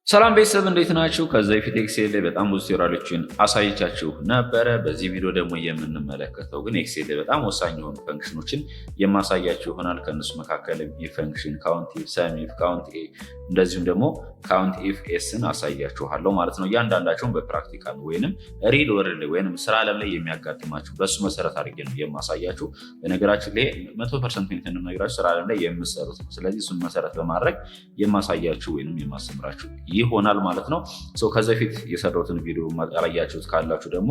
ሰላም ቤተሰብ እንዴት ናችሁ? ከዛ በፊት ኤክሴል ላይ በጣም ብዙ ቲዩቶሪያሎችን አሳይቻችሁ ነበረ። በዚህ ቪዲዮ ደግሞ የምንመለከተው ግን ኤክሴል ላይ በጣም ወሳኝ የሆኑ ፈንክሽኖችን የማሳያችሁ ይሆናል። ከእነሱ መካከልም ፈንክሽን ካውንት ኢፍ፣ ሰም ኢፍ፣ ካውንት ኤ እንደዚሁም ደግሞ ካውንት ኢፍ ኤስን አሳያችኋለሁ ማለት ነው። እያንዳንዳቸውን በፕራክቲካል ወይንም ሪል ወርልድ ወይንም ስራ ዓለም ላይ የሚያጋጥማችሁ በሱ መሰረት አድርጌ ነው የማሳያችሁ። በነገራችን ላይ 100% እንደነገራችሁ ስራ ዓለም ላይ የምሰሩት ነው። ስለዚህ እሱን መሰረት በማድረግ የማሳያችሁ ወይንም የማስተምራችሁ ይሆናል ማለት ነው። ከዚ በፊት የሰራሁትን ቪዲዮ ያላያችሁት ካላችሁ ደግሞ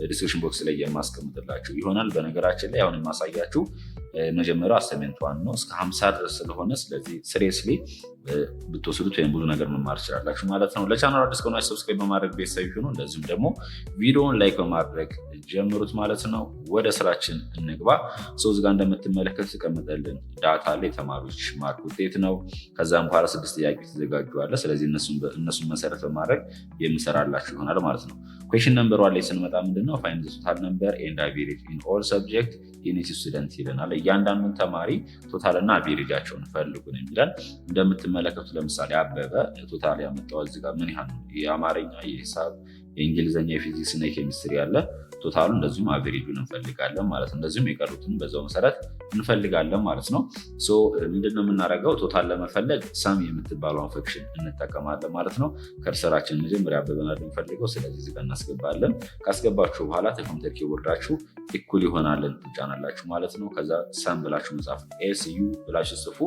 ዲስክሪፕሽን ቦክስ ላይ የማስቀምጥላችሁ ይሆናል። በነገራችን ላይ አሁን የማሳያችሁ መጀመሪያው አሳይመንት ዋን ነው እስከ 50 ድረስ ስለሆነ ስለዚህ ሲሪየስሊ ብትወስዱት ወይም ብዙ ነገር መማር ትችላላችሁ ማለት ነው። ለቻናሉ አዲስ ከሆናችሁ ሰብስክራይብ በማድረግ ቤተሰብ ይሁኑ። እንደዚሁም ደግሞ ቪዲዮውን ላይክ በማድረግ ጀምሩት ማለት ነው። ወደ ስራችን እንግባ። እዚህ ጋር እንደምትመለከቱት ተቀምጠልን ዳታ ላይ ተማሪዎች ማርክ ውጤት ነው። ከዛም በኋላ 6 ጥያቄ ተዘጋጁ። ስለዚህ እነሱን መሰረት በማድረግ የምሰራላችሁ ይሆናል ማለት ነው። ኩዌሽን ነምበር 1 ላይ ስንመጣ ምንድነው ፋይንድ ዘ ቶታል ነምበር ኤንድ አቬሬጅ ኢን ኦል ሰብጀክት ኢን ኢች ስቱደንት ይለናል። እያንዳንዱን ተማሪ ቶታል እና አቬሬጃቸውን ፈልጉ ነው የሚለን። እንደምትመለከቱት ለምሳሌ አበበ ቶታል ያመጣው እዚህ ጋር ምን ያህል ነው? የአማርኛ፣ የሂሳብ፣ የእንግሊዝኛ፣ የፊዚክስ እና የኬሚስትሪ ያለ ቶታሉ እንደዚሁም አቬሬጁን እንፈልጋለን ማለት ነው። እንደዚሁም የቀሩትን በዛው መሰረት እንፈልጋለን ማለት ነው። ምንድነው የምናደርገው? ቶታል ለመፈለግ ሰም የምትባለውን ፈንክሽን እንጠቀማለን ማለት ነው። ከርሰራችን መጀመሪያ አበበን እንፈልገው። ስለዚህ እዚህ ጋር እናስገባለን። ካስገባችሁ በኋላ ከኮምፒውተር ኪቦርዳችሁ ኢኩል ይሆናልን ትጫናላችሁ ማለት ነው። ከዛ ሰም ብላችሁ መጻፍ ኤስ ዩ ብላችሁ ጽፉ።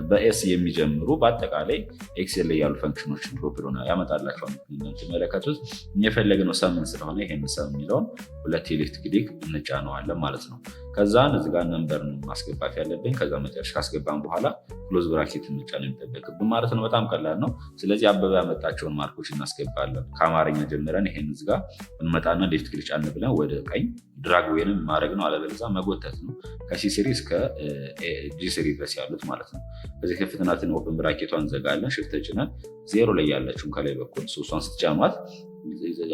በኤስ የሚጀምሩ በአጠቃላይ ኤክሴል ላይ ያሉ ፈንክሽኖችን ግሩፕ ሆነ ያመጣላችኋል። እንደምትመለከቱት የፈለግነው ሰምን ስለሆነ ይሄን ሰም የሚለውን 2 ሌፍት ክሊክ እንጫነዋለን ማለት ነው። ከዛን እዚህ ጋር ነምበር ማስገባት ያለብን። ከዛ መጨረሻ ካስገባን በኋላ ክሎዝ ብራኬት እንጫን የሚጠበቅብን ማለት ነው። በጣም ቀላል ነው። ስለዚህ አበበ ያመጣቸውን ማርኮች እናስገባለን። ከአማርኛ ጀምረን ይሄን እዚህ ጋር እንመጣና ሌፍት ክሊክ ጫን ብለን ወደ ቀኝ ድራግ ወይንም ማድረግ ነው፣ አለበለዚያ መጎተት ነው። ከሲ3 እስከ ጂ3 ድረስ ያሉት ማለት ነው። በዚህ ከፍትናትን ኦፕን ብራኬቷን እንዘጋለን። ሽፍት ጭነን 0 ላይ ያለችውን ከላይ በኩል ሶስቷን ስትጫኗት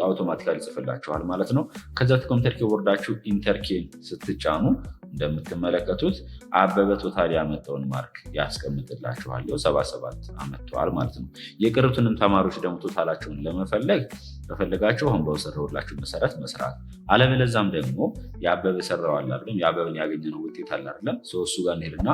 አውቶማቲካሊ ጽፍላችኋል ማለት ነው። ከዛ ኮምፒውተር ኪቦርዳችሁ ኢንተርኬን ስትጫኑ እንደምትመለከቱት አበበ ቶታል ያመጣውን ማርክ ያስቀምጥላችኋል። 77 አመጥተዋል ማለት ነው። የቀሩትንም ተማሪዎች ደግሞ ቶታላቸውን ለመፈለግ ከፈለጋችሁ አሁን በወሰደውላችሁ መሰረት መስራት፣ አለበለዚያም ደግሞ የአበበ ሰራው አለ አይደለም የአበበን ያገኘነው ውጤት አለ አይደለም እሱ ጋር እንሄድና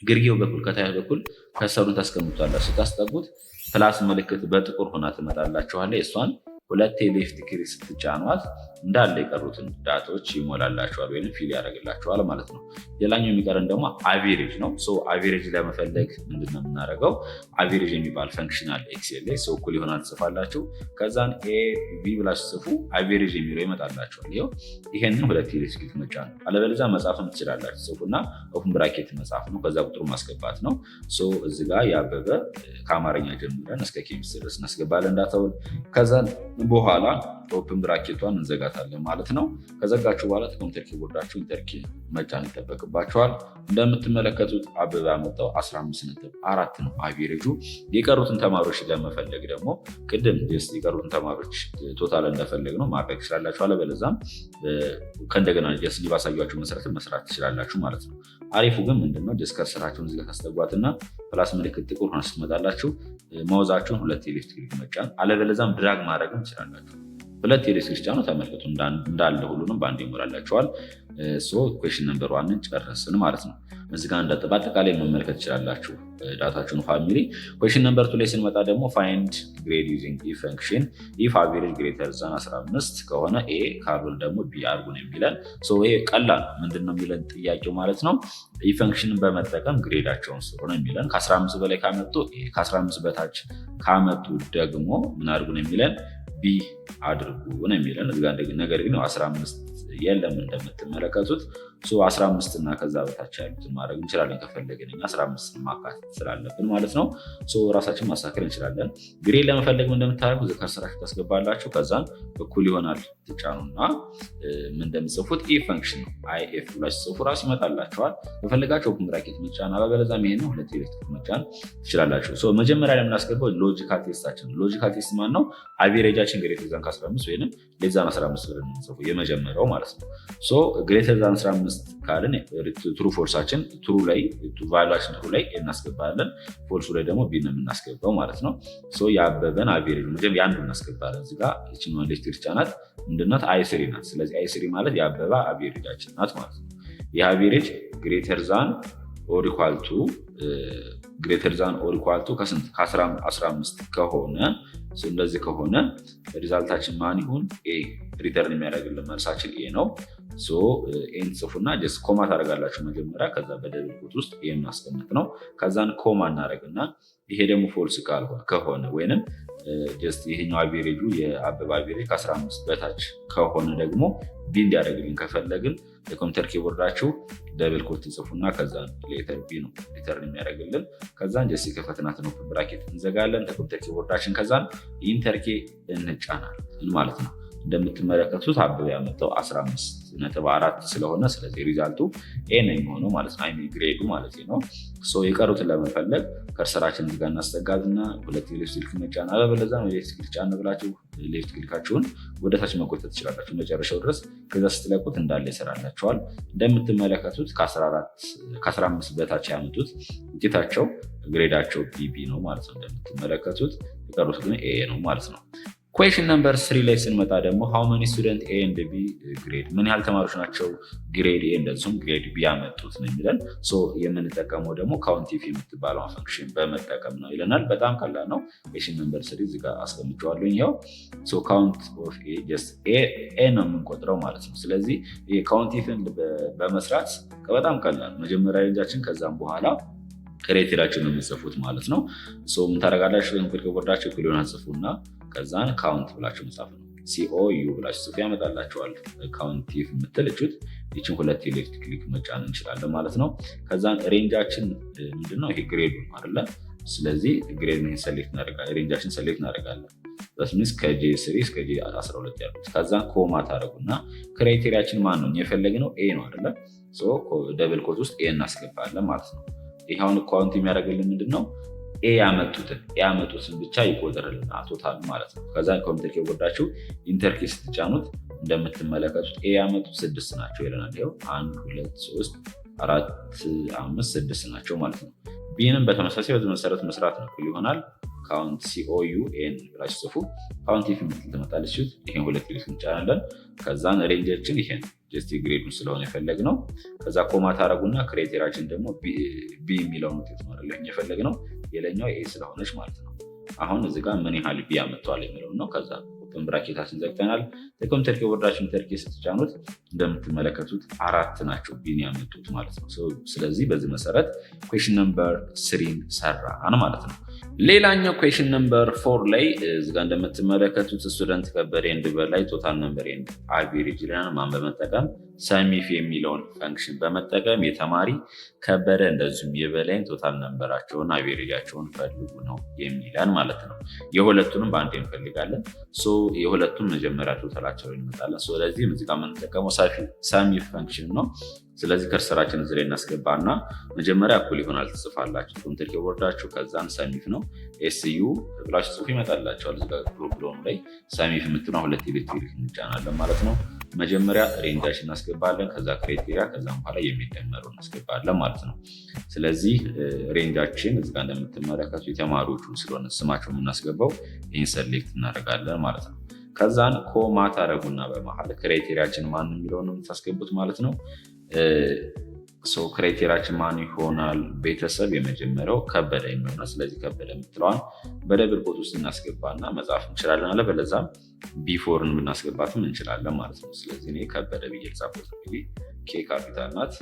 ግርጌው በኩል ከታች በኩል ከሰሩን ታስቀምጣላችሁ። ስታስጠጉት ፕላስ ምልክት በጥቁር ሆና ትመጣላችኋለች። እሷን 2 ሌፍት ክሊክ ስትጫኗት እንዳለ የቀሩትን ዳታዎች ይሞላላችኋል ወይም ፊል ያደርግላችኋል ማለት ነው። ሌላኛው የሚቀረን ደግሞ አቬሬጅ ነው። አቬሬጅ ለመፈለግ ምንድነው የምናደርገው? አቬሬጅ የሚባል ፈንክሽን አለ ኤክሴል ላይ። እኩል ይሆናል ትጽፋላችሁ። ከዛን ኤ ቢ ብላችሁ ጽፉ፣ አቬሬጅ የሚለው ይመጣላችኋል። ይኸው ይሄንን 2 ሌፍት ክሊክ መጫን ነው። አለበለዚያ መጻፍም ትችላላችሁ። ጽፉና ኦፕን ብራኬት መጻፍ ነው። ከዛ ቁጥሩ ማስገባት ነው። እዚህ ጋር ያበበ ከአማርኛ ጀምረን እስከ ኬሚስትሪ ድረስ እናስገባለን ዳታውን። ከዛን በኋላ ኦፕን ብራኬቷን እንዘጋታለን ማለት ነው። ከዘጋችሁ በኋላ ኮምፒውተር ኪቦርዳችሁ ኢንተርኪ መጫን ይጠበቅባችኋል። እንደምትመለከቱት አበበ ያመጣው 15.4 ነው አቬሬጁ። የቀሩትን ተማሪዎች ለመፈለግ ደግሞ ቅድም የቀሩትን ተማሪዎች ቶታል እንደፈለግ ነው ማድረግ ትችላላችሁ። አለበለዚያም ከእንደገና ባሳያችሁ መሰረት መስራት ትችላላችሁ ማለት ነው። አሪፉ ግን ምንድነው ዲስከርሰራችሁን እዚጋ ታስገቧትና ፕላስ ምልክት ጥቁር ሆና ስትመጣላችሁ ማውዛችሁን 2 ሌፍት ክሊክ መጫን፣ አለበለዚያም ድራግ ማድረግም ትችላላችሁ። 2 ሌፍት ክሊክ ጫኑ። ተመልከቱ እንዳለ ሁሉንም በአንድ ይሞላላችኋል። ኩዌሽን ነምበር 1ን ጨረስን ማለት ነው። እዚህ ጋር በአጠቃላይ መመልከት ትችላላችሁ ዳታችሁን ፋሚሊ። ኩዌሽን ነምበር 2 ላይ ስንመጣ ደግሞ ፋይንድ ግሬድ ዩዚንግ ኢፍ ፈንክሽን ኢፍ አቬሬጅ ግሬተር ዛን 15 ከሆነ ኤ ካልሆነ ደግሞ ቢ አድርጉ ነው የሚለን። ይሄ ቀላል ምንድነው የሚለን ጥያቄው ማለት ነው። ኢፍ ፈንክሽንን በመጠቀም ግሬዳቸውን ስሩ ነው የሚለን። ከ15 በላይ ካመጡ ኤ፣ ከ15 በታች ካመጡ ደግሞ ምን አድርጉ ነው የሚለን ቢ አድርጉ ነው የሚለን። ነገር ግን 15 የለም እንደምትመለከቱት 15 እና ከዛ በታች ያሉትን ማድረግ እንችላለን ከፈለግን። 15 ማካተት ስላለብን ማለት ነው። ራሳችን ማስተካከል እንችላለን። ግሬድ ለመፈለግ እንደምታደርጉ ከስራችሁ ታስገባላችሁ። ከዛን እኩል ይሆናል ትጫኑና እንደምጽፉት ኢ ፈንክሽን ነው አይኤፍ ብላችሁ ጽፉ ራሱ ይመጣላችኋል። በፈለጋችሁ ኦፕን ብራኬት መጫን፣ አለበለዚያም ይሄን 2 ኤሌክትሪክ መጫን ትችላላችሁ። መጀመሪያ ላይ የምናስገባው ሎጂካል ቴስታችን ነው። ሎጂካል ቴስት ማለት ነው አቬሬጃችን ግሬተር ዛን ከ15 ወይንም ሌዛን 15 ብለን የምንጽፉ የመጀመሪያው ማለት ነው። ግሬተር ዛን 15 ካልን ትሩ ፎልሳችን ትሩ ላይ ቫሉዋችን ትሩ ላይ እናስገባለን። ፎልሱ ላይ ደግሞ ቢ ነው የምናስገባው ማለት ነው። የአበበን አቬሬጅ መጀመሪያ የአንዱ እናስገባለን። እዚህ ጋር ይችን ኤሌክትሪክ ጫናት ምንድናት? አይ3 ናት። ስለዚህ አይ3 ማለት የአበባ አቬሬጃችን ናት ማለት ነው። ይህ አቬሬጅ ግሬተር ዛን ኦር ኢኳል ቱ ከስንት ከ15 ከሆነ እንደዚህ ከሆነ ሪዛልታችን ማን ይሁን? ኤ ሪተርን የሚያደርግልን መልሳችን ኤ ነው። ኤን ጽፉና ጀስት ኮማ ታደርጋላችሁ መጀመሪያ። ከዛ በደብል ኮት ውስጥ ኤ ማስቀመጥ ነው። ከዛን ኮማ እናደርግና ይሄ ደግሞ ፎልስ ከሆነ ወይንም ጀስት ይሄኛው አቬሬጁ የአበባ አቬሬጅ ከ15 በታች ከሆነ ደግሞ ቢ እንዲያደርግልን ከፈለግን የኮምፒውተር ኪቦርዳችሁ ደብል ኮት ጽፉና ከዛን ሌተር ቢ ነው ሪተርን የሚያደርግልን። ከዛን ጀስት የከፈትናትን ኦፕን ብራኬት እንዘጋለን ከኮምፒውተር ኪቦርዳችን። ከዛን ኢንተርኬ እንጫናለን ማለት ነው። እንደምትመለከቱት አበበ ያመጣው 15.4 ስለሆነ ስለዚህ ሪዛልቱ ኤ ነው የሚሆነው ማለት ነው። ግሬዱ ማለት ነው። የቀሩትን ለመፈለግ ከርሰራችን እዚህ ጋር እናስጠጋዝና ሁለት የሌፍት ክሊክ መጫን አለበለዚያ ሌፍት ክሊክ ጫን ብላችሁ ሌፍት ክሊካችሁን ወደታች መቆጠጥ ትችላላችሁ መጨረሻው ድረስ። ከዛ ስትለቁት እንዳለ ይሰራላችኋል። እንደምትመለከቱት ከ15 በታች ያመጡት ውጤታቸው ግሬዳቸው ቢቢ ነው ማለት ነው። እንደምትመለከቱት የቀሩት ግን ኤ ነው ማለት ነው። ኩዌሽን ነምበር 3 ላይ ስንመጣ ደግሞ ሃው መኒ ስቱደንት ኤ ኤንድ ቢ ግሬድ፣ ምን ያህል ተማሪዎች ናቸው ግሬድ ኤ እንደዚሁም ግሬድ ቢ ያመጡት ነው የሚለን። የምንጠቀመው ደግሞ ካውንቲፍ የምትባለው ፈንክሽን በመጠቀም ነው ይለናል። በጣም ቀላል ነው። ኩዌሽን ነምበር 3 እዚህ ጋር አስቀምጨዋለሁ። ይኸው ካውንት ኦፍ ኤ ጀስት ኤ ነው የምንቆጥረው ማለት ነው። ስለዚህ ካውንቲፍን በመስራት በጣም ቀላል መጀመሪያ ሬንጃችን ከዛም በኋላ ክሬቴሪያችን ነው የምጽፉት ማለት ነው። ምን ታደርጋላችሁ? ቦርዳችሁ ክሊዮን አጽፉና ከዛን ካውንት ብላችሁ መጻፍ ነው። ሲኦዩ ብላችሁ ጽፉ ያመጣላችኋል። ካውንቲፍ የምትል እቹት ይችን ሁለት የሌፍት ክሊክ መጫን እንችላለን ማለት ነው። ከዛን ሬንጃችን ምንድነው? ይሄ ግሬድ ነው አይደለ? ስለዚህ ግሬድ ሬንጃችን ሰሌክት እናደርጋለን። በስሚስ ከጄ3 እስከ ጄ12 ያሉት። ከዛን ኮማ ታደርጉና ክራይቴሪያችን ማን ነው የፈለግነው? ኤ ነው አይደለ? ደብል ኮት ውስጥ ኤ እናስገባለን ማለት ነው። ይኸውን ካውንት የሚያደርግልን ምንድነው? ኤ ያመጡትን ብቻ ይቆጥርልን ቶታል ማለት ነው። ከዛ ኮምፒውተር ኪቦርዳችሁ ኢንተር ኪ ስትጫኑት እንደምትመለከቱት ኤ ያመጡት 6 ናቸው ይለናል። ይኸው 1 2 3 4 5 6 ናቸው ማለት ነው። ቢንም በተመሳሳይ በዚህ መሰረት መስራት ነው ይሆናል። ካውንት ሲኦዩ ኤን ብላችሁ ጽፉ። ካውንት ኢፍ የምትል ትመጣለች። ይሄን ሁለት ክሊክ እንጫናለን። ከዛን ሬንጃችን ይሄን ጀስት ግሬዱን ስለሆነ የፈለግነው። ከዛ ኮማ ታደርጉና ክራይቴሪያችን ደግሞ ቢ የሚለውን ውጤት ነው አይደል የፈለግነው፣ የለኛው ኤ ስለሆነች ማለት ነው። አሁን እዚህ ጋር ምን ያህል ቢ ያመጣዋል የሚለውን ነው። ከዛ ኦፕን ብራኬታችን ዘግተናል። የኮምፒውተር ኪቦርዳችን ኢንተር ኪ ስትጫኑት እንደምትመለከቱት 4 ናቸው ቢን ያመጡት ማለት ነው። ስለዚህ በዚህ መሰረት ኩዌሽን ነምበር 3 ሰራን ማለት ነው። ሌላኛው ኩዌሽን ነምበር 4 ላይ እዚጋ እንደምትመለከቱት ስቱደንት ከበደ ኤንድ በላይ ቶታል ነምበር ኤንድ አቬሬጅ ይለናል። ማን በመጠቀም ሰሚፍ የሚለውን ፈንክሽን በመጠቀም የተማሪ ከበደ እንደዚሁም የበላይን ቶታል ነምበራቸውን አቬሬጃቸውን ፈልጉ ነው የሚለን ማለት ነው። የሁለቱንም በአንድ እንፈልጋለን። የሁለቱም መጀመሪያ ቶታላቸውን እንመጣለን። ስለዚህ እዚጋ የምንጠቀመው ሰሚፍ ፈንክሽን ነው። ስለዚህ ከርሰራችን እዚህ ላይ እናስገባና መጀመሪያ እኩል ይሆናል ትጽፋላችሁ ኮምፒውተር ኪቦርዳችሁ። ከዛን ሰሚፍ ነው ኤስዩ ብላችሁ ጽፉ ይመጣላችኋል። እዚህ ጋር ፕሮግራሙ ላይ ሰሚፍ የምትለው ሁለት ኤሌክትሪክ እንጫናለን ማለት ነው። መጀመሪያ ሬንጃችን እናስገባለን፣ ከዛ ክራይቴሪያ፣ ከዛም በኋላ የሚደመረው እናስገባለን ማለት ነው። ስለዚህ ሬንጃችን እዚህ ጋር እንደምትመለከቱ የተማሪዎቹ ስለሆነ ስማቸው የምናስገባው ይህን ሰሌክት እናደርጋለን ማለት ነው። ከዛን ኮማ ታደርጉና በመሀል ክራይቴሪያችን ማን የሚለውን የምታስገቡት ማለት ነው። ክራይቴሪያችን ማን ይሆናል? ቤተሰብ የመጀመሪያው ከበደ የሚሆናል። ስለዚህ ከበደ የምትለዋን በደብል ኮት ውስጥ እናስገባና መጻፍ እንችላለን። አለበለዚያም ቢፎርን ብናስገባትም እንችላለን ማለት ነው። ስለዚህ እኔ ከበደ ብዬ ልጻፍኩት። እንግዲህ ኬ ካፒታል ናት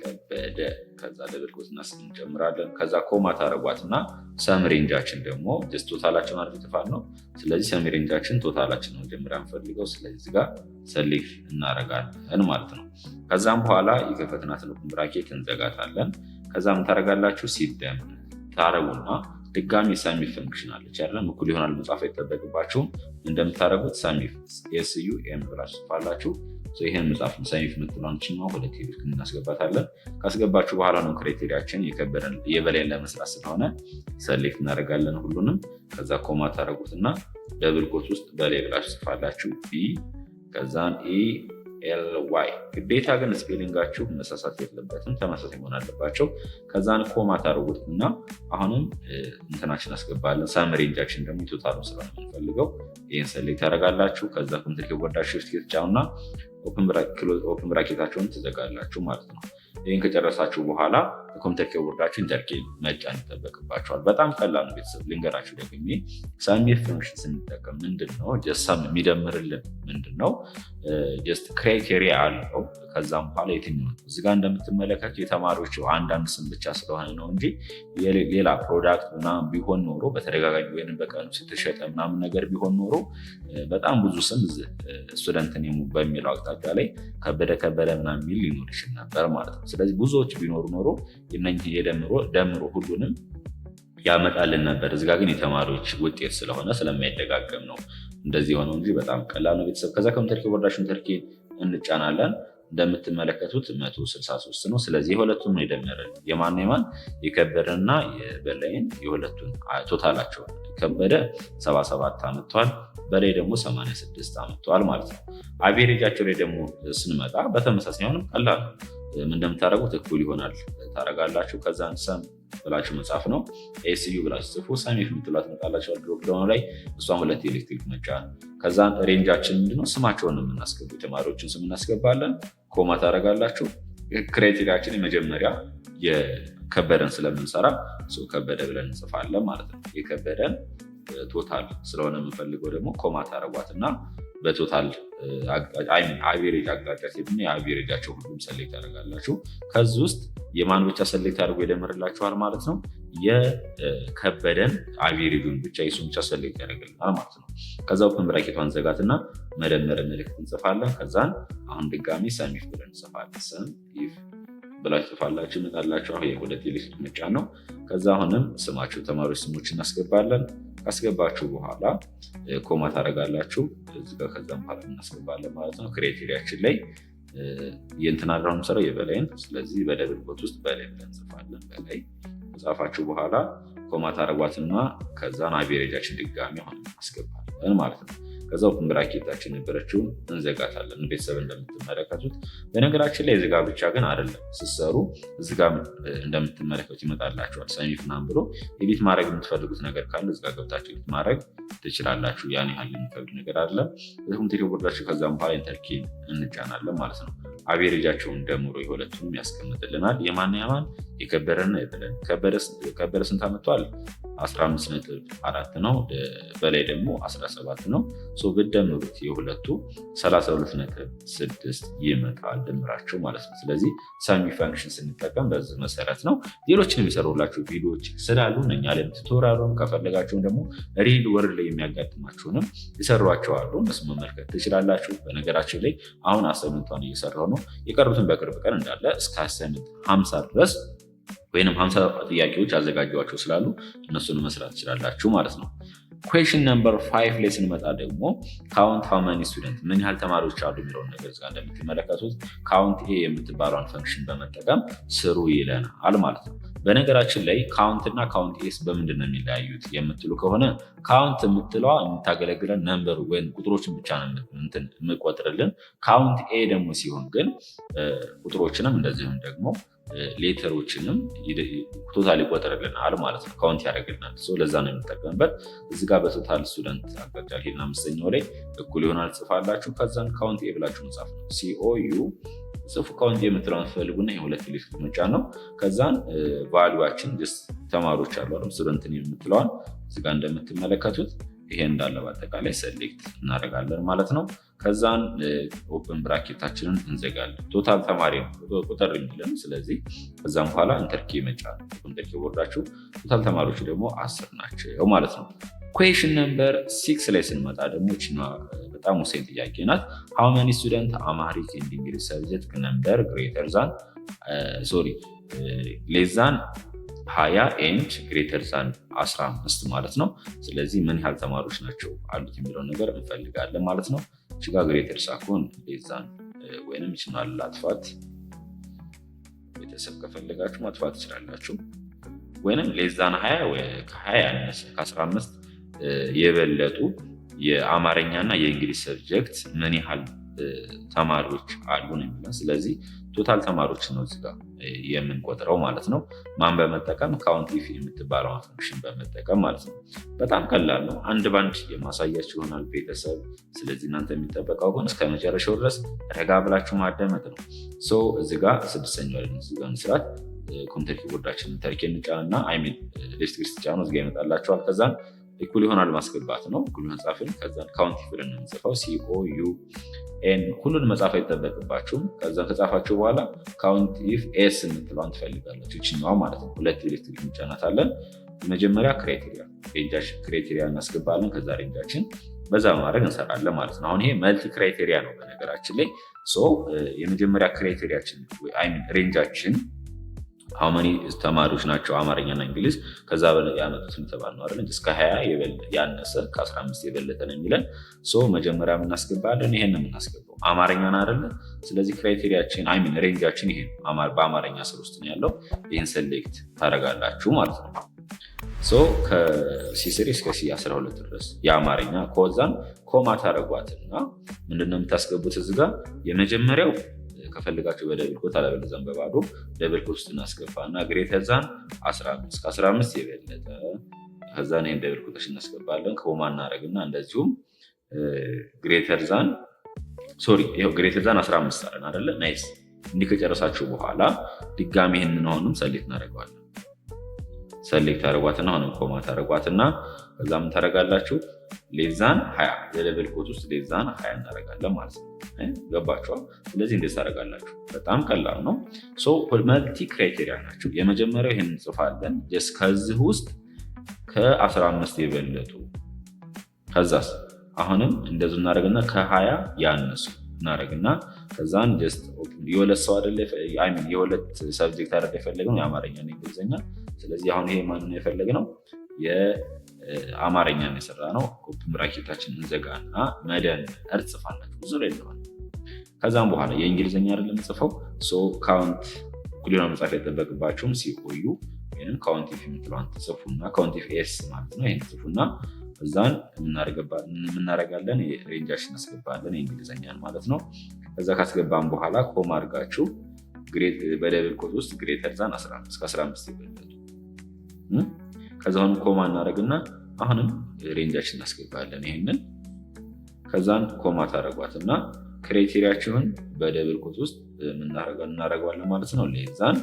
ከበደ። ከዛ ደብል ኮት እንጨምራለን። ከዛ ኮማ ታደርጓትና ሰም ሬንጃችን ደግሞ ቶታላችን አድርግ ጥፋት ነው። ስለዚህ ሰም ሬንጃችን ቶታላችን ነው መጀመሪያ የምፈልገው። ስለዚህ ጋር ሰሌክት እናደርጋለን ማለት ነው። ከዛም በኋላ የከፈትናትን ብራኬት እንዘጋታለን። ከዛ ምን ታደርጋላችሁ? ሲደም ታረጉና ድጋሚ ሰሚፍ ፈንክሽን አለች አይደለም፣ እኩል ይሆናል መጻፍ አይጠበቅባችሁም። እንደምታደርጉት ሰሚፍ ኤስዩ ኤም ብላችሁ ጽፋላችሁ። ይህን መጻፍ ሰሚፍ የምትለውን ችኛው ሁለት ሄዶች እናስገባታለን። ካስገባችሁ በኋላ ነው ክራይቴሪያችን የበላይን ለመስራት ስለሆነ ሰሌክት እናደርጋለን ሁሉንም። ከዛ ኮማ ታደርጉትና ደብል ኮት ውስጥ በላይ ብላችሁ ጽፋላችሁ ቢ ከዛን ELY ግዴታ ግን ስፔሊንጋችሁ መሳሳት የለበትም፣ ተመሳሳይ መሆን አለባቸው። ከዛን ኮማ ታደርጉት እና አሁንም እንትናችን አስገባለን። ሳም ሬንጃችን ደግሞ ቶታሉ ስለሆነ የምንፈልገው ይህን ሰሌክት ታደርጋላችሁ። ከዛ ኮምፒውተር ኪቦርዳችሁ ሽፍት የተጫኑና ኦፕን ብራኬታቸውን ትዘጋላችሁ ማለት ነው። ይህን ከጨረሳችሁ በኋላ ኮምፒውተር ኪቦርዳችሁ ኢንተር ኪ መጫን ይጠበቅባቸዋል። በጣም ቀላል ቤተሰብ ልንገራችሁ ደግሜ። ሳምኢፍ ፈንክሽን ስንጠቀም ምንድነው ጀስት የሚደምርልን ምንድነው ጀስት ክራይቴሪያ አለው። ከዛም በኋላ የትኛው እዚጋ እንደምትመለከቱ የተማሪዎች አንዳንድ ስም ብቻ ስለሆነ ነው እንጂ ሌላ ፕሮዳክት ምናምን ቢሆን ኖሮ በተደጋጋሚ ወይም በቀኑ ስትሸጠ ምናምን ነገር ቢሆን ኖሮ በጣም ብዙ ስም ስቱደንት ኔሙ በሚለው አቅጣጫ ላይ ከበደ ምናምን የሚል ሊኖር ይችል ነበር ማለት ነው። ስለዚህ ብዙዎች ቢኖሩ ኖሮ እነዚህ ደምሮ ሁሉንም ያመጣልን ነበር። እዚጋ ግን የተማሪዎች ውጤት ስለሆነ ስለማይደጋገም ነው እንደዚህ የሆነው እንጂ በጣም ቀላል ነው ቤተሰብ። ከዛ ኮምፒውተር ኪቦርዳችን ኢንተር ኪ እንጫናለን። እንደምትመለከቱት 163 ነው። ስለዚህ የሁለቱን ነው የደመረልን። የማን የከበደና የበላይን የሁለቱን ቶታላቸው ከበደ 77 አመጥቷል፣ በላይ ደግሞ 86 አመጥቷል ማለት ነው። አቬሬጃቸው ላይ ደግሞ ስንመጣ በተመሳሳይ ሆንም ቀላል ነው። እንደምታደርጉት እኩል ይሆናል ታደርጋላችሁ። ከዛን ሰም ብላችሁ መጻፍ ነው። ኤስዩ ብላችሁ ጽፉ። ሰሚፍ የምትሏት መጣላችሁ ድሮፕ ዳውን ላይ እሷን ሁለት ኤሌክትሪክ መጫን። ከዛን ሬንጃችን ምንድነው ስማቸውን የምናስገቡ የተማሪዎችን ስም እናስገባለን። ኮማ ታደርጋላችሁ። ክራይቴሪያችን የመጀመሪያ የከበደን ስለምንሰራ ከበደ ብለን እንጽፋለን ማለት ነው። የከበደን ቶታል ስለሆነ የምንፈልገው ደግሞ ኮማ ታደርጓትና በቶታል አቬሬጅ አቅጣጫ ሲሆን የአቬሬጃቸው ሁሉም ሰሌክት ያደርጋላችሁ። ከዚህ ውስጥ የማን ብቻ ሰሌክት አድርጎ ይደምርላችኋል ማለት ነው። የከበደን አቬሬጁን ብቻ የሱን ብቻ ሰሌክት ያደርግልናል ማለት ነው። ከዛ ኦፕን ብራኬቷን ዘጋትና መደመር ምልክት እንጽፋለን። ከዛን አሁን ድጋሚ ሰሚፍ ብለን እንጽፋለን። ሰሚፍ ብላችሁ ጽፋላችሁ ይመጣላችሁ። አሁን የሁለት ኤሌክትሪክ መጫን ነው። ከዛ አሁንም ስማችሁ ተማሪዎች ስሞች እናስገባለን። ካስገባችሁ በኋላ ኮማ ታደርጋላችሁ። ከዛም በኋላ እናስገባለን ማለት ነው። ክራይቴሪያችን ላይ የእንትናራውን ሰራው የበላይን፣ ስለዚህ በደብል ኮት ውስጥ በላይ ብለን እንጽፋለን። በላይ ከጻፋችሁ በኋላ ኮማ ታደርጓትና ከዛን አቬሬጃችን ድጋሚ አሁን እናስገባለን ማለት ነው። ከዛ ኦፕን ብራኬታችን ነበረችውን እንዘጋታለን። ቤተሰብ እንደምትመለከቱት በነገራችን ላይ እዚጋ ብቻ ግን አይደለም ስትሰሩ እዚጋ እንደምትመለከቱት ይመጣላችኋል። ሰሚፍ ምናምን ብሎ ኤዲት ማድረግ የምትፈልጉት ነገር ካለ እዚጋ ገብታችሁ ኤዲት ማድረግ ትችላላችሁ። ያን ያህል የሚከብድ ነገር አይደለም። ኮምፒውተር ኪቦርዳችሁ ከዛም በኋላ ኢንተር ኪ እንጫናለን ማለት ነው። አቬሬጃቸውን ደምሮ የሁለቱንም ያስቀምጥልናል። የማን የከበደና የበላይ። ከበደ ስንት አመጥቷል? 15.4 ነው። በላይ ደግሞ 17 ነው። ብትደምሩት የሁለቱ 32.6 ይመጣል ድምራቸው ማለት ነው። ስለዚህ ሰሚ ፈንክሽን ስንጠቀም በዚህ መሰረት ነው። ሌሎችን የሚሰሩላችሁ ቪዲዮዎች ስላሉ እኛ ላይ ቱቶሪያሉን ከፈለጋችሁም ደግሞ ሪል ወርድ ላይ የሚያጋጥማችሁንም ይሰሯቸዋሉ። እነሱ መመልከት ትችላላችሁ። በነገራችን ላይ አሁን አሳይመንቷን እየሰራው ነው። የቀሩትን በቅርብ ቀን እንዳለ እስከ አሳይመንት 50 ድረስ ወይም 50 ጥያቄዎች አዘጋጇቸው ስላሉ እነሱን መስራት ትችላላችሁ ማለት ነው። ኩዌሽን ነምበር 5 ላይ ስንመጣ ደግሞ ካውንት ሃው ማኒ ስቱደንት ምን ያህል ተማሪዎች አሉ የሚለውን ነገር እዚጋ እንደምትመለከቱት ካውንት ኤ የምትባለውን ፈንክሽን በመጠቀም ስሩ ይለናል ማለት ነው። በነገራችን ላይ ካውንት እና ካውንት ኤስ በምንድን ነው የሚለያዩት የምትሉ ከሆነ ካውንት የምትለዋ የምታገለግለን ነምበር ወይም ቁጥሮችን ብቻ ነው የምቆጥርልን። ካውንት ኤ ደግሞ ሲሆን ግን ቁጥሮችንም እንደዚሁም ደግሞ ሌተሮችንም ቶታል ይቆጠርልናል ማለት ነው። ካውንት ያደርግልናል። ለዛ ነው የምንጠቀምበት። እዚህ ጋር በቶታል ስቱደንት አቅጣጫ ሄድና አምስተኛው ላይ እኩል ይሆናል ጽፋላችሁ። ከዛን ካውንት ኤ ብላችሁ መጻፍ ነው። ሲኦዩ ጽፉ። ካውንት ኤ የምትለውን ትፈልጉና የሁለት ኤሌክትሪክ መጫን ነው። ከዛን ቫሉዋችን ተማሪዎች አሉ ስቱደንትን የምትለዋል እዚህ ጋር እንደምትመለከቱት ይሄ እንዳለ በአጠቃላይ ሰሌክት እናደርጋለን ማለት ነው። ከዛን ኦፕን ብራኬታችንን እንዘጋለን። ቶታል ተማሪ ነው ቁጥር የሚለን። ስለዚህ ከዛም በኋላ ኢንተር ኪ መጫን ነው። ኢንተር ኪቦርዳችሁ ቶታል ተማሪዎች ደግሞ 10 ናቸው ማለት ነው። ኩዌሽን ነምበር 6 ላይ ስንመጣ ደግሞ በጣም ወሳኝ ጥያቄ ናት። ሃው ማኒ ስቱደንት አማሪክ ኤንድ እንግሊዝ ሰብጀክት ነምበር ግሬተር ዛን ሌዛን 20 ኤንድ ግሬተር ዛን 15 ማለት ነው። ስለዚህ ምን ያህል ተማሪዎች ናቸው አሉት የሚለውን ነገር እንፈልጋለን ማለት ነው። እችጋ ግሬተር ሳኮን ሌዛን ወይንም ይችላል ላጥፋት። ቤተሰብ ከፈለጋችሁ ማጥፋት ትችላላችሁ። ወይንም ሌዛን 20 ወይ ከ20 ያነሰ ከ15 የበለጡ የአማርኛና የእንግሊዝ ሰብጀክት ምን ያህል ተማሪዎች አሉ ነው የሚለን። ስለዚህ ቶታል ተማሪዎች ነው እዚህ ጋር የምንቆጥረው ማለት ነው። ማን በመጠቀም ካውንት ኢፍ የምትባለውን ፈንክሽን በመጠቀም ማለት ነው። በጣም ቀላል ነው። አንድ ባንድ የማሳያችሁ ይሆናል ቤተሰብ። ስለዚህ እናንተ የሚጠበቀው ግን እስከ መጨረሻው ድረስ ረጋ ብላችሁ ማዳመጥ ነው። እዚህ ጋር ስድስተኛው ላይ እዚህ ጋር መስራት ኮምፒውተር ኪቦርዳችንን ተርኬ እንጫንና ሌፍት ክሊክ ስትጫኑ እዚህ ጋር ይመጣላችኋል። ከዛን እኩል ይሆናል ማስገባት ነው። እኩል ይሆን ጻፍን። ከዛን ካውንት ኢፍ ብለን የምንጽፈው COUN ሁሉን መጻፍ አይጠበቅባችሁም። ከዛን ከጻፋችሁ በኋላ ካውንት ኢፍ ኤስ የምትለዋን ትፈልጋላችሁ፣ ይችኛዋ ማለት ነው። ሁለት ኤሌክትሪክ እንጫናታለን። መጀመሪያ ክራይቴሪያ እናስገባለን። ከዛ ሬንጃችን በዛ በማድረግ እንሰራለን ማለት ነው። አሁን ይሄ መልቲ ክራይቴሪያ ነው በነገራችን ላይ። የመጀመሪያ ክራይቴሪያችን ሬንጃችን ሀውመኒ ተማሪዎች ናቸው አማርኛና እንግሊዝ ከዛ በላይ ያመጡት የተባል ነው አይደል? እስከ 20 ያነሰ ከ15 የበለጠ ነው የሚለን። መጀመሪያ የምናስገባለን ይሄን ነው የምናስገባው አማርኛን አይደለ? ስለዚህ ክራይቴሪያችን ሬንጃችን ይሄ በአማርኛ ስር ውስጥ ነው ያለው። ይህን ሴሌክት ታደርጋላችሁ ማለት ነው። ከC3 እስከ C12 ድረስ የአማርኛ ከዛን ኮማ ታደርጓትና ምንድነው የምታስገቡት እዚህ ጋር የመጀመሪያው ከፈልጋችሁ በደብል ኮት አለበለዚያም በባዶ ደብል ኮት ውስጥ እናስገባና ግሬተር ዛን 15 ከ15 የበለጠ ከዛን ይሄን ደብል ኮት እናስገባለን። ኮማ እናደርግና እንደዚሁም ግሬተር ዛን 15 አለን አይደለ? ናይስ። እንዲህ ከጨረሳችሁ በኋላ ድጋሚ ይሄንን አሁንም ሰሌክት እናደርገዋለን። ሰሌክት ታደርጓትና አሁንም ኮማ ታደርጓትና ከዛ ምን ታደርጋላችሁ? ሌዛን 20 የደብል ኮት ውስጥ ሌዛን 20 እናደርጋለን ማለት ነው። ገባችኋል? ስለዚህ እንዴት ታደርጋላችሁ? በጣም ቀላል ነው። መልቲ ክራይቴሪያ ናቸው። የመጀመሪያው ይሄን እንጽፋለን። ጀስት ከዚህ ውስጥ ከ15 የበለጡ ከዛስ አሁንም እንደዚህ እናደርግና ከ20 ያነሱ እናደርግና ከዛን ጀስት የሁለት ሰው አይደለ የሁለት ሰብጀክት አይደለ የፈለግነው የአማርኛ እና እንግሊዝኛ። ስለዚህ አሁን ይሄ ማንን የፈለግነው የአማርኛ ነው የሰራነው። ኦፕን ብራኬታችን እንዘጋና መደን እርጽፋላችሁ ብዙ ላይ ነው። ከዛም በኋላ የእንግሊዝኛ አይደለም ጽፈው ካውንት ኩሊና መጻፍ አይጠበቅባችሁም። ሲቆዩ ወይንም ካውንት ኢፍ የምትለዋን ጽፉና ካውንት ኢፍ ኤስ ማለት ነው ይሄን ጽፉና እዛን የምናረጋለን ሬንጃችን እናስገባለን የእንግሊዝኛን ማለት ነው። ከዛ ካስገባን በኋላ ኮማ አድርጋችሁ በደብል ኮት ውስጥ ግሬተር ዛን 15 ከ15 ይበልጣል። ከዛ አሁን ኮማ እናደርግና አሁንም ሬንጃችን እናስገባለን ይሄንን። ከዛን ኮማ ታደርጓትና ክራይቴሪያችሁን በደብል ኮት ውስጥ እናደርገዋለን ማለት ነው። ሌዛን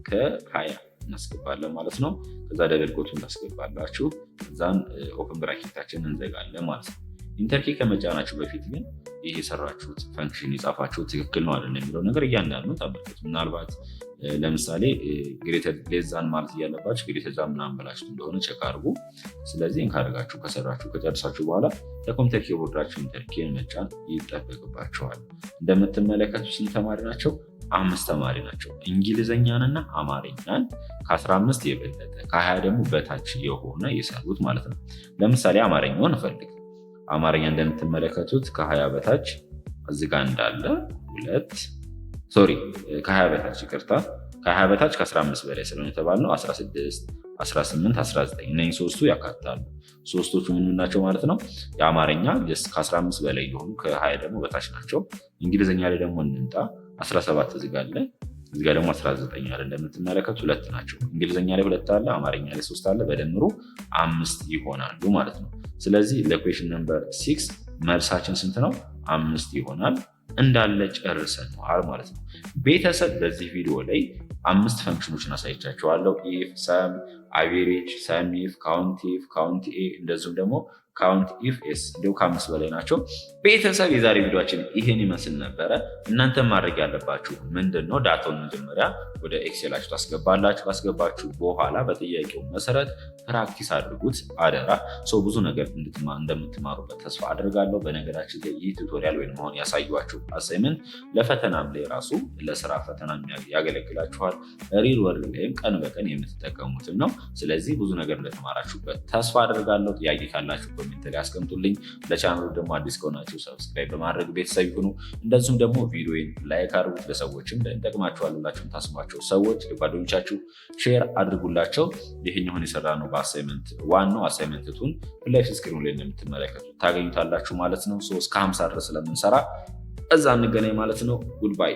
ከ20 እናስገባለን ማለት ነው። ከዛ ደብል ኮቱን ታስገባላችሁ። ከዛን ኦፕን ብራኬታችንን እንዘጋለን ማለት ነው። ኢንተርኪ ከመጫናችሁ በፊት ግን ይህ የሰራችሁት ፈንክሽን የጻፋችሁት ትክክል ነው አይደለም የሚለው ነገር እያንዳንዱ ተመልከቱ። ምናልባት ለምሳሌ ግሬተር ሌዛን ማለት እያለባችሁ ግሬተር ዛን ምናምን ብላችሁ እንደሆነ ቼክ አድርጉ። ስለዚህ ካደረጋችሁ ከሰራችሁ ከጨርሳችሁ በኋላ ከኮምፒውተር ኪቦርዳችሁ ኢንተርኪን መጫን ይጠበቅባችኋል። እንደምትመለከቱ ስንት ተማሪ ናቸው? 5 ተማሪ ናቸው። እንግሊዝኛንና አማርኛን ከ15 የበለጠ ከ20 ደግሞ በታች የሆነ የሰሩት ማለት ነው። ለምሳሌ አማርኛውን እንፈልግ። አማርኛ እንደምትመለከቱት ከ20 በታች እዚህ ጋር እንዳለ ከ20 በታች ይቅርታ፣ ከ20 በታች ከ15 በላይ ስለሆነ የተባልነው 16፣ 18፣ 19 እነዚህ ሶስቱ ያካትታሉ። ሶስቶቹ ምን ናቸው ማለት ነው? የአማርኛ ከ15 በላይ የሆኑ ከ20 ደግሞ በታች ናቸው። እንግሊዝኛ ላይ ደግሞ እንምጣ። 17 እዚህ ጋር አለ፣ እዚህ ጋር ደግሞ 19 አለ። እንደምትመለከቱ 2 ናቸው። እንግሊዝኛ ላይ 2 አለ፣ አማርኛ ላይ 3 አለ። በደምሩ 5 ይሆናሉ ማለት ነው። ስለዚህ ለኩዌሽን ነምበር 6 መልሳችን ስንት ነው? 5 ይሆናል። እንዳለ ጨርሰናል ማለት ነው። ቤተሰብ በዚህ ቪዲዮ ላይ 5 ፈንክሽኖችን አሳይቻችኋለሁ። ኢፍ፣ ሰም፣ አቬሬጅ፣ ሰም ኢፍ፣ ካውንት ኢፍ፣ ካውንት ኤ እንደዚሁም ደግሞ ካውንት ኢፍ ኤስ እንዲሁ ከ5 በላይ ናቸው። ቤተሰብ የዛሬ ቪዲዮችን ይሄን ይመስል ነበረ። እናንተ ማድረግ ያለባችሁ ምንድነው? ዳታውን መጀመሪያ ወደ ኤክሴላችሁ ታስገባላችሁ። ካስገባችሁ በኋላ በጥያቄው መሰረት ፕራክቲስ አድርጉት አደራ። ብዙ ነገር እንደምትማሩበት ተስፋ አድርጋለሁ። በነገራችን ላይ ይህ ቱቶሪያል ወይም አሁን ያሳዩችሁ አሳይመንት ለፈተናም ላይ ራሱ ለስራ ፈተና ያገለግላችኋል። ሪል ወርልድ ላይም ቀን በቀን የምትጠቀሙትም ነው። ስለዚህ ብዙ ነገር እንደተማራችሁበት ተስፋ አድርጋለሁ። ጥያቄ ካላችሁ ኮሜንት ላይ አስቀምጡልኝ። ለቻናሉ ደግሞ አዲስ ከሆናችሁ ሰብስክራይብ በማድረግ ቤተሰብ ይሁኑ። እንደዚሁም ደግሞ ቪዲዮን ላይክ አድርጉት። ለሰዎችም ይጠቅማችኋል ብላችሁ ታስቧቸው ሰዎች ለጓደኞቻችሁ ሼር አድርጉላቸው። ይሄኛውን የሰራ ነው በአሳይመንት ዋናው አሳይመንቱን ላይፍ ስክሪኑ ላይ እንደምትመለከቱት ታገኙታላችሁ ማለት ነው። እስከ 50 ድረስ ስለምንሰራ እዛ እንገናኝ ማለት ነው። ጉድባይ